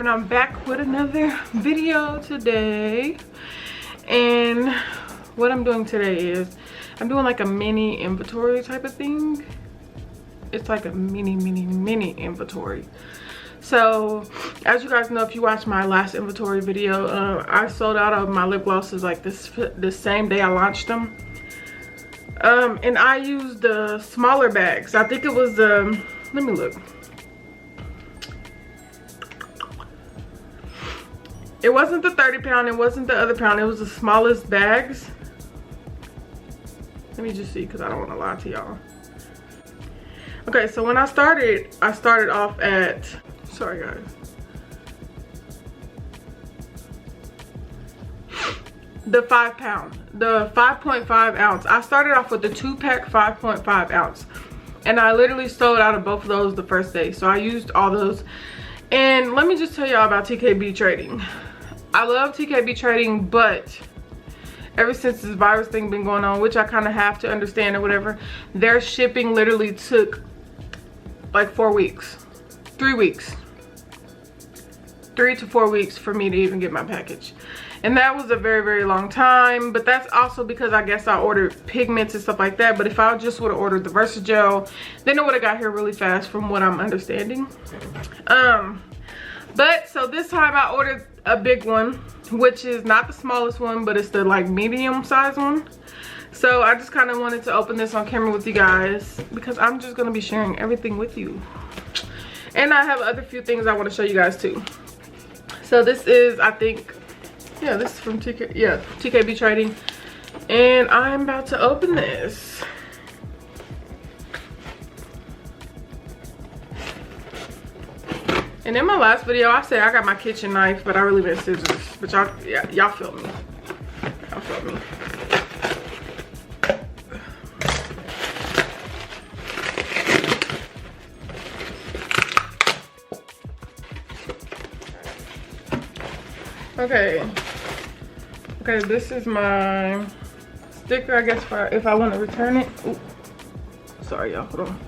and I'm back with another video today. And what I'm doing today is I'm doing like a mini inventory type of thing. It's like a mini inventory. So as you guys know, if you watched my last inventory video, I sold out of my lip glosses like the same day I launched them. And I used the smaller bags. I think it was the, let me look. It wasn't the 30-pound, it wasn't the other pound, it was the smallest bags. Let me just see, because I don't want to lie to y'all. Okay, so when I started off at, sorry guys. The 5-pound, the 5.5 ounce. I started off with the 2-pack 5.5 ounce. And I literally sold out of both of those the first day. So I used all those. And let me just tell y'all about TKB trading. I love TKB trading, but ever since this virus thing been going on, which I kind of have to understand or whatever, their shipping literally took like 4 weeks, 3 weeks, 3 to 4 weeks for me to even get my package. And that was a very long time, but that's also because I guess I ordered pigments and stuff like that. But if I just would have ordered the Versagel, then it would have got here really fast from what I'm understanding. But so this time I ordered a big one, which is not the smallest one, but it's the like medium size one. So I just kind of wanted to open this on camera with you guys because I'm just going to be sharing everything with you. And I have other few things I want to show you guys too. So this is, I think, yeah, this is from TKB Trading. And I'm about to open this. And in my last video, I said I got my kitchen knife, but I really meant scissors. But y'all, yeah, y'all feel me. Y'all feel me. Okay. Okay, this is my sticker, I guess, for if I want to return it. Ooh. Sorry, y'all. Hold on.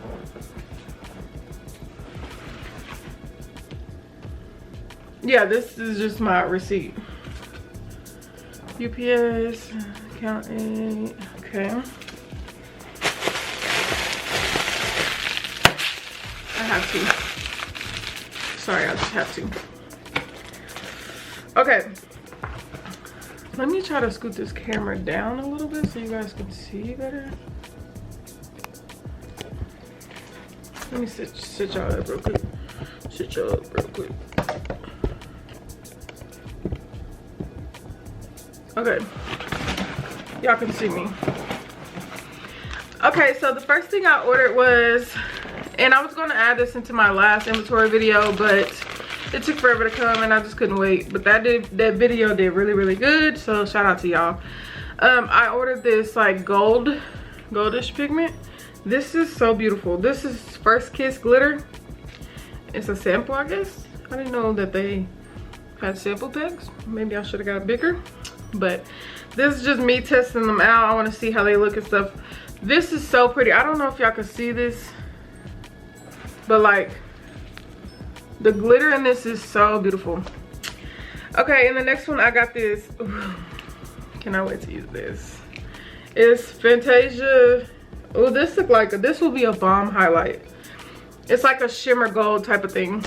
Yeah, this is just my receipt. UPS, account 8, okay. I have to. Sorry, I just have to. Okay. Let me try to scoot this camera down a little bit so you guys can see better. Let me sit y'all up real quick. Sit y'all up real quick. Okay, y'all can see me. Okay, so the first thing I ordered was, and I was going to add this into my last inventory video, but it took forever to come and I just couldn't wait. But that video did really good, so shout out to y'all. I ordered this like goldish pigment. This is so beautiful. This is First Kiss glitter. It's a sample, I guess. I didn't know that they had sample packs. Maybe I should have got bigger. But this is just me testing them out. I want to see how they look and stuff. This is so pretty. I don't know if y'all can see this, but like the glitter in this is so beautiful. Okay, and the next one I got this. Ooh, cannot wait to use this. It's Fantasia. Oh, this look like this will be a bomb highlight. It's like a shimmer gold type of thing.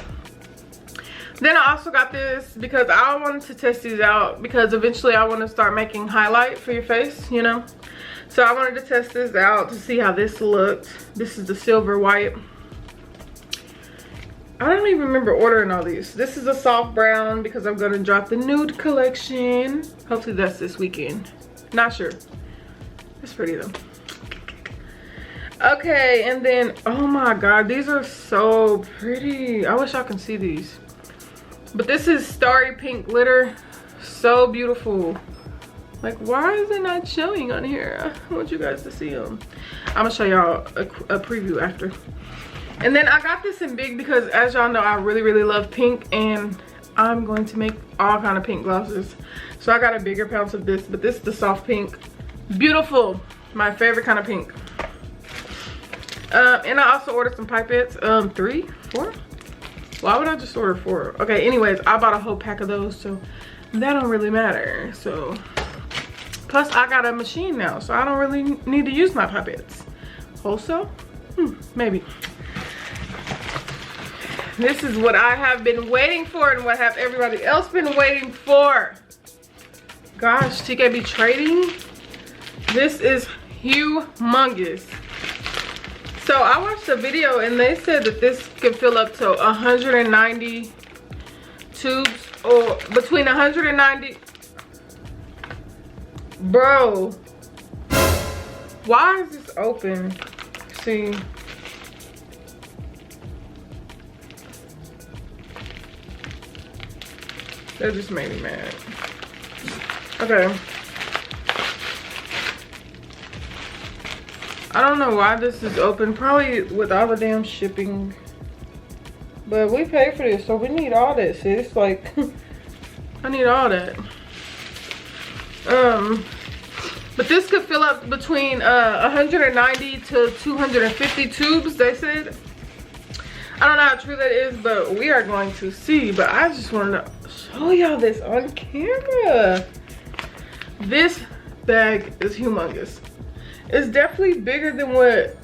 Then I also got this because I wanted to test these out because eventually I want to start making highlight for your face, you know. So I wanted to test this out to see how this looked. This is the silver white. I don't even remember ordering all these. This is a soft brown because I'm going to drop the nude collection. Hopefully that's this weekend. Not sure. It's pretty though. Okay, and then, oh my god, these are so pretty. I wish I can see these. But this is Starry pink glitter. So beautiful. Like, why is it not showing on here? I want you guys to see them. I'm gonna show y'all a preview after. And then I got this in big because, as y'all know, I really love pink, and I'm going to make all kind of pink glosses. So I got a bigger pounce of this, but this is the soft pink. Beautiful. My favorite kind of pink. And I also ordered some pipettes. 3, 4. Why would I just order 4? Okay, anyways, I bought a whole pack of those, so that don't really matter. So plus I got a machine now, so I don't really need to use my pipettes. Wholesale? Maybe. This is what I have been waiting for and what have everybody else been waiting for. Gosh, TKB Trading. This is humongous. So I watched a video and they said that this can fill up to 190 tubes, or between 190. Bro, why is this open? See, that just made me mad. Okay, I don't know why this is open, probably with all the damn shipping, but we paid for this, so we need all this, sis. Like, I need all that. But this could fill up between 190 to 250 tubes, they said. I don't know how true that is, but we are going to see. But I just wanted to show y'all this on camera. This bag is humongous. It's definitely bigger than what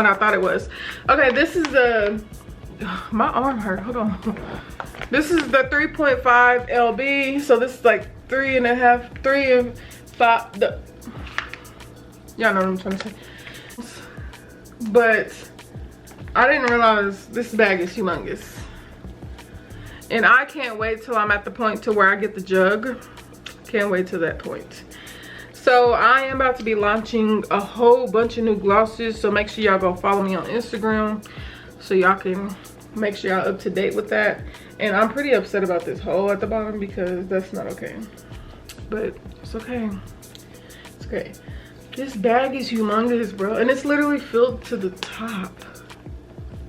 I thought it was. Okay, this is the, my arm hurt, hold on. This is the 3.5 lb, so this is like 3 and 5. Y'all know what I'm trying to say. But I didn't realize this bag is humongous. And I can't wait till I'm at the point to where I get the jug. Can't wait till that point. So I am about to be launching a whole bunch of new glosses, so make sure y'all go follow me on Instagram so y'all can make sure y'all up to date with that. And I'm pretty upset about this hole at the bottom because that's not okay, but it's okay. It's okay. This bag is humongous, bro, and it's literally filled to the top.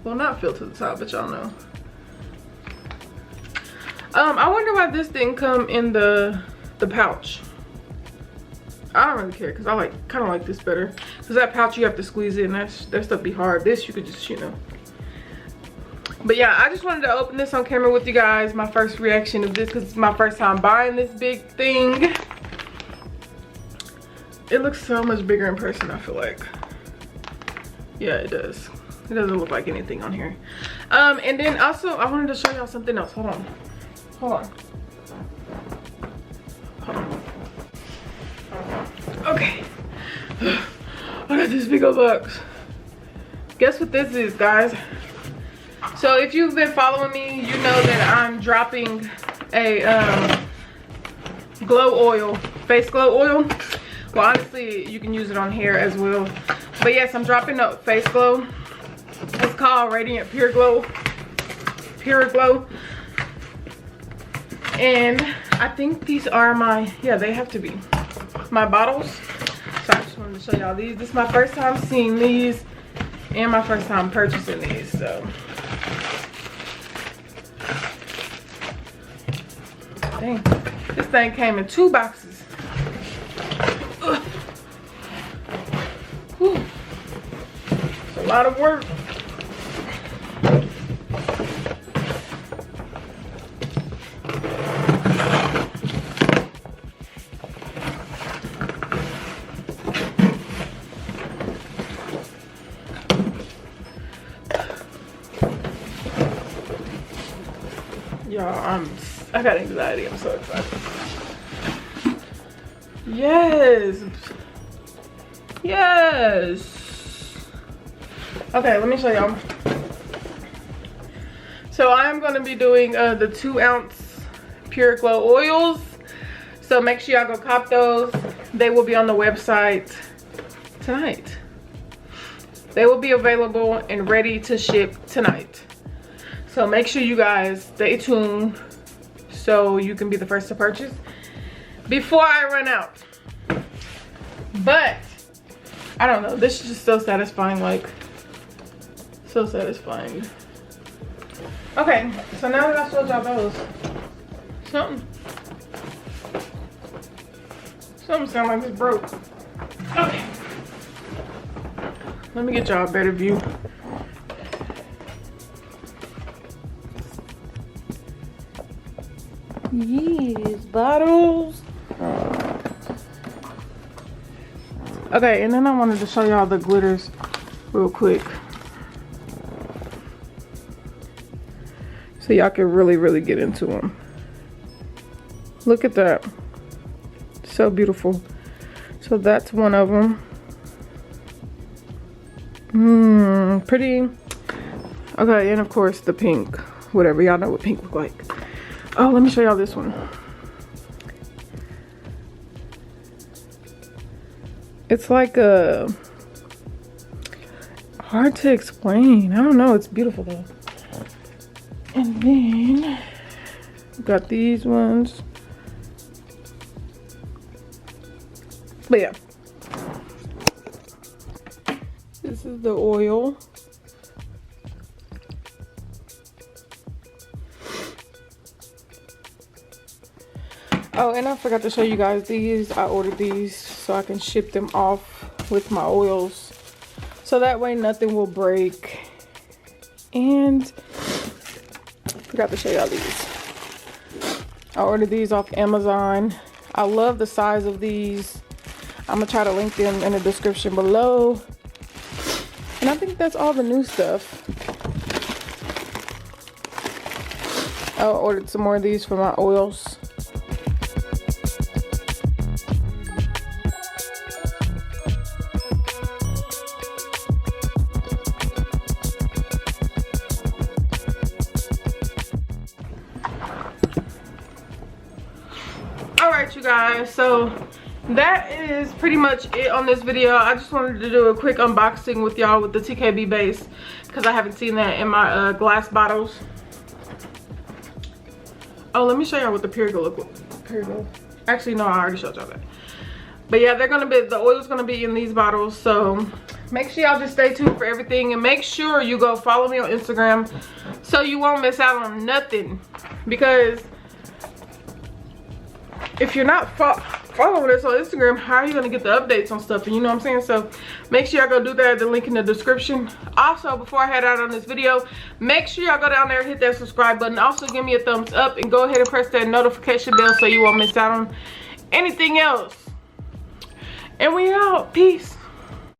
Well, not filled to the top, but y'all know. I wonder why this didn't come in the pouch. I don't really care because I kind of like this better, because that pouch you have to squeeze in. That stuff be hard. This you could just, you know. But yeah, I just wanted to open this on camera with you guys. My first reaction of this, because it's my first time buying this big thing. It looks so much bigger in person, I feel like. Yeah, it does. It doesn't look like anything on here. And then also, I wanted to show y'all something else. Hold on. Hold on. Hold on. Okay. I got this big old box. Guess what this is, guys? So if you've been following me, you know that I'm dropping a glow oil, face glow oil. Well, honestly, you can use it on hair as well. But yes, I'm dropping a face glow. It's called Radiant Pure Glow. Pure Glow. And I think these are my, yeah, they have to be my bottles. So I just wanted to show y'all these. This is my first time seeing these and my first time purchasing these, so. Dang, this thing came in 2 boxes. Whew. It's a lot of work. Y'all, I got anxiety. I'm so excited. Yes. Yes. Okay, let me show y'all. So I am going to be doing the 2-ounce Pure Glow oils. So make sure y'all go cop those. They will be on the website tonight. They will be available and ready to ship tonight. So make sure you guys stay tuned so you can be the first to purchase before I run out. But I don't know, this is just so satisfying, like so satisfying. Okay, so now that I showed y'all those, something sound like it's broke. Okay, let me get y'all a better view. Yes, bottles. Okay, and then I wanted to show y'all the glitters real quick, so y'all can really get into them. Look at that. So beautiful. So that's one of them. Pretty. Okay, and of course the pink. Whatever, y'all know what pink look like. Oh, let me show y'all this one. It's like a hard to explain. I don't know, it's beautiful though. And then we got these ones. But yeah, this is the oil. Oh, and I forgot to show you guys these. I ordered these so I can ship them off with my oils, so that way nothing will break. And forgot to show y'all these. I ordered these off Amazon. I love the size of these. I'm gonna try to link them in the description below. And I think that's all the new stuff. I ordered some more of these for my oils. Alright, you guys, so that is pretty much it on this video. I just wanted to do a quick unboxing with y'all with the TKB base, because I haven't seen that in my glass bottles. Oh, let me show y'all what the Perigo look like. Perigo. Actually, no, I already showed y'all that. But yeah, they're gonna be, the oil's gonna be in these bottles, so make sure y'all just stay tuned for everything, and make sure you go follow me on Instagram so you won't miss out on nothing. Because if you're not following us on Instagram, how are you gonna get the updates on stuff? And you know what I'm saying? So make sure y'all go do that. The link in the description. Also, before I head out on this video, make sure y'all go down there and hit that subscribe button. Also, give me a thumbs up and go ahead and press that notification bell so you won't miss out on anything else. And we out. Peace.